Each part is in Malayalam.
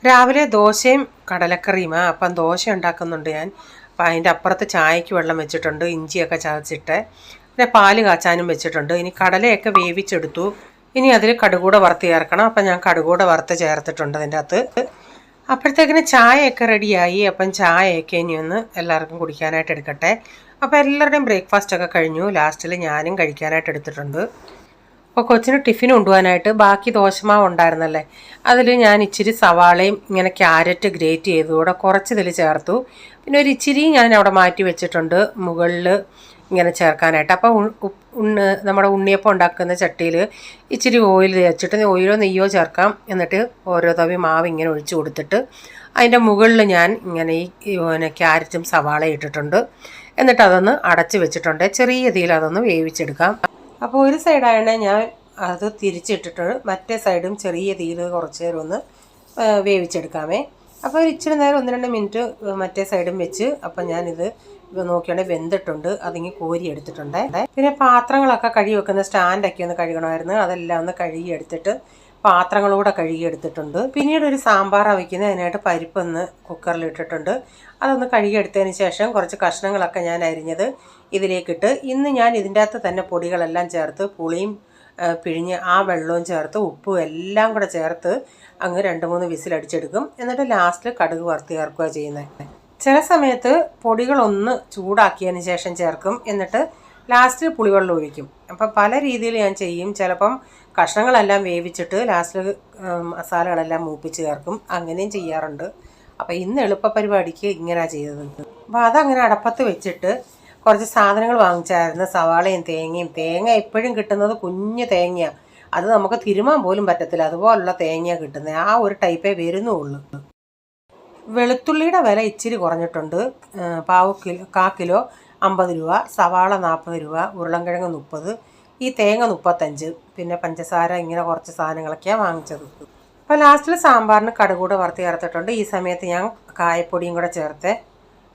രാവിലെ ദോശയും കടലക്കറിയുമാ. അപ്പം ദോശ ഉണ്ടാക്കുന്നുണ്ട് ഞാൻ. അപ്പം അതിൻ്റെ അപ്പുറത്ത് ചായക്ക് വെള്ളം വെച്ചിട്ടുണ്ട്, ഇഞ്ചിയൊക്കെ ചതച്ചിട്ട്. പിന്നെ പാല് കാച്ചാനും വെച്ചിട്ടുണ്ട്. ഇനി കടലയൊക്കെ വേവിച്ചെടുത്തു. ഇനി അതിൽ കടുകൂടെ വറുത്ത് ചേർക്കണം. അപ്പം ഞാൻ കടുകൂടെ വറുത്ത് ചേർത്തിട്ടുണ്ട് അതിൻ്റെ അകത്ത്. അപ്പോഴത്തേക്കിന് ചായയൊക്കെ റെഡിയായി. അപ്പം ചായയൊക്കെ ഇനി ഒന്ന് എല്ലാവർക്കും കുടിക്കാനായിട്ട് എടുക്കട്ടെ. അപ്പോൾ എല്ലാവരുടെയും ബ്രേക്ക്ഫാസ്റ്റൊക്കെ കഴിഞ്ഞു. ലാസ്റ്റിൽ ഞാനും കഴിക്കാനായിട്ട് എടുത്തിട്ടുണ്ട്. അപ്പോൾ കൊച്ചിന് ടിഫിൻ കൊണ്ടുപോകാനായിട്ട് ബാക്കി ദോശമാവ് ഉണ്ടായിരുന്നല്ലേ, അതിൽ ഞാൻ ഇച്ചിരി സവാളയും ഇങ്ങനെ ക്യാരറ്റ് ഗ്രേറ്റ് ചെയ്തു കൂടെ കുറച്ച് ഇതിൽ ചേർത്തു. പിന്നെ ഒരു ഇച്ചിരി ഞാൻ അവിടെ മാറ്റി വെച്ചിട്ടുണ്ട് മുകളിൽ ഇങ്ങനെ ചേർക്കാനായിട്ട്. അപ്പോൾ നമ്മുടെ ഉണ്ണിയപ്പം ഉണ്ടാക്കുന്ന ചട്ടിയിൽ ഇച്ചിരി ഓയിൽ തേച്ചിട്ട് ഓയിലോ നെയ്യോ ചേർക്കാം. എന്നിട്ട് ഓരോ തവി മാവ് ഇങ്ങനെ ഒഴിച്ചു കൊടുത്തിട്ട് അതിൻ്റെ മുകളിൽ ഞാൻ ഇങ്ങനെ ഈ ക്യാരറ്റും സവാളയും ഇട്ടിട്ടുണ്ട്. എന്നിട്ട് അതൊന്ന് അടച്ച് വെച്ചിട്ടുണ്ട്. ചെറിയ തീയിൽ അതൊന്ന് വേവിച്ചെടുക്കാം. അപ്പോൾ ഒരു സൈഡായാണ് ഞാൻ അത് തിരിച്ചിട്ടിട്ട് മറ്റേ സൈഡും ചെറിയ തീയിൽ കുറച്ച് നേരം ഒന്ന് വേവിച്ചെടുക്കാമേ. അപ്പോൾ ഒരു ഇച്ചിരി നേരം 1-2 മിനിറ്റ് മറ്റേ സൈഡും വെച്ച് അപ്പം ഞാനിത് നോക്കിയാണെങ്കിൽ വെന്തിട്ടുണ്ട്. അതിങ്ങി കോരി എടുത്തിട്ടുണ്ട്. പിന്നെ പാത്രങ്ങളൊക്കെ കഴുകി വെക്കുന്ന സ്റ്റാൻഡൊക്കെ ഒന്ന് കഴുകണമായിരുന്നു. അതെല്ലാം ഒന്ന് കഴുകി എടുത്തിട്ട് പാത്രങ്ങളൂടെ കഴുകി എടുത്തിട്ടുണ്ട്. പിന്നീട് ഒരു സാമ്പാറാണ് വയ്ക്കുന്നത്. അതിനായിട്ട് പരിപ്പൊന്ന് കുക്കറിൽ ഇട്ടിട്ടുണ്ട്. അതൊന്ന് കഴുകിയെടുത്തതിന് ശേഷം കുറച്ച് കഷ്ണങ്ങളൊക്കെ ഞാൻ അരിഞ്ഞത് ഇതിലേക്കിട്ട് ഇന്ന് ഞാൻ ഇതിൻ്റെ അകത്ത് തന്നെ പൊടികളെല്ലാം ചേർത്ത് പുളിയും പിഴിഞ്ഞ് ആ വെള്ളവും ചേർത്ത് ഉപ്പും എല്ലാം കൂടെ ചേർത്ത് അങ്ങ് 2-3 വിസിലടിച്ചെടുക്കും. എന്നിട്ട് ലാസ്റ്റിൽ കടുക് വറുത്ത് ചേർക്കുക ചെയ്യുന്നത്. ചില സമയത്ത് പൊടികളൊന്ന് ചൂടാക്കിയതിന് ശേഷം ചേർക്കും. എന്നിട്ട് ലാസ്റ്റിൽ പുളിവെള്ളം ഒഴിക്കും. അപ്പം പല രീതിയിൽ ഞാൻ ചെയ്യും. ചിലപ്പം കഷ്ണങ്ങളെല്ലാം വേവിച്ചിട്ട് ലാസ്റ്റിൽ മസാലകളെല്ലാം മൂപ്പിച്ച് ചേർക്കും. അങ്ങനെയും ചെയ്യാറുണ്ട്. അപ്പോൾ ഇന്ന് എളുപ്പ പരിപാടിക്ക് ഇങ്ങനെയാണ് ചെയ്തത്. അപ്പോൾ അതങ്ങനെ അടപ്പത്ത് വെച്ചിട്ട് കുറച്ച് സാധനങ്ങൾ വാങ്ങിച്ചായിരുന്നു. സവാളയും തേങ്ങയും. തേങ്ങ എപ്പോഴും കിട്ടുന്നത് കുഞ്ഞ് തേങ്ങയാണ്. അത് നമുക്ക് തിരുമാൻ പോലും പറ്റത്തില്ല. അതുപോലുള്ള തേങ്ങയാണ് കിട്ടുന്നത്. ആ ഒരു ടൈപ്പേ വരുന്നുള്ളൂ. വെളുത്തുള്ളിയുടെ വില ഇച്ചിരി കുറഞ്ഞിട്ടുണ്ട്. കാ കിലോ 50 രൂപ, സവാള 40 രൂപ, ഉരുളൻകിഴങ്ങ് 30, ഈ തേങ്ങ 35, പിന്നെ പഞ്ചസാര, ഇങ്ങനെ കുറച്ച് സാധനങ്ങളൊക്കെയാണ് വാങ്ങിച്ചത്. അപ്പോൾ ലാസ്റ്റിൽ സാമ്പാറിന് കടുകൂടെ വറുത്ത് ചേർത്തിട്ടുണ്ട്. ഈ സമയത്ത് ഞാൻ കായപ്പൊടിയും കൂടെ ചേർത്ത്.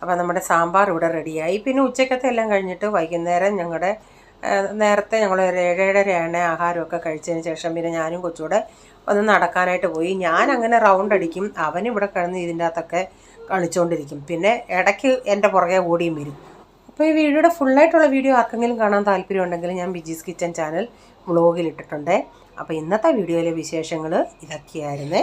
അപ്പോൾ നമ്മുടെ സാമ്പാർ ഇവിടെ റെഡിയായി. പിന്നെ ഉച്ചക്കത്തെ എല്ലാം കഴിഞ്ഞിട്ട് വൈകുന്നേരം നേരത്തെ ഞങ്ങൾ 7-7:30 ആഹാരമൊക്കെ കഴിച്ചതിന് ശേഷം പിന്നെ ഞാനും കൊച്ചുകൂടെ ഒന്ന് നടക്കാനായിട്ട് പോയി. ഞാൻ അങ്ങനെ റൗണ്ട് അടിക്കും. അവനിവിടെ കിടന്ന് ഇതിൻ്റെ അകത്തൊക്കെ കളിച്ചുകൊണ്ടിരിക്കും. പിന്നെ ഇടയ്ക്ക് എൻ്റെ പുറകെ ഓടിയും വരും. അപ്പോൾ ഈ വീഡിയോയുടെ ഫുള്ളായിട്ടുള്ള വീഡിയോ ആർക്കെങ്കിലും കാണാൻ താല്പര്യമുണ്ടെങ്കിൽ ഞാൻ ബിജീസ് കിച്ചൻ ചാനൽ വ്ളോഗിലിട്ടിട്ടുണ്ട്. അപ്പോൾ ഇന്നത്തെ വീഡിയോയിലെ വിശേഷങ്ങൾ ഇതൊക്കെയായിരുന്നേ.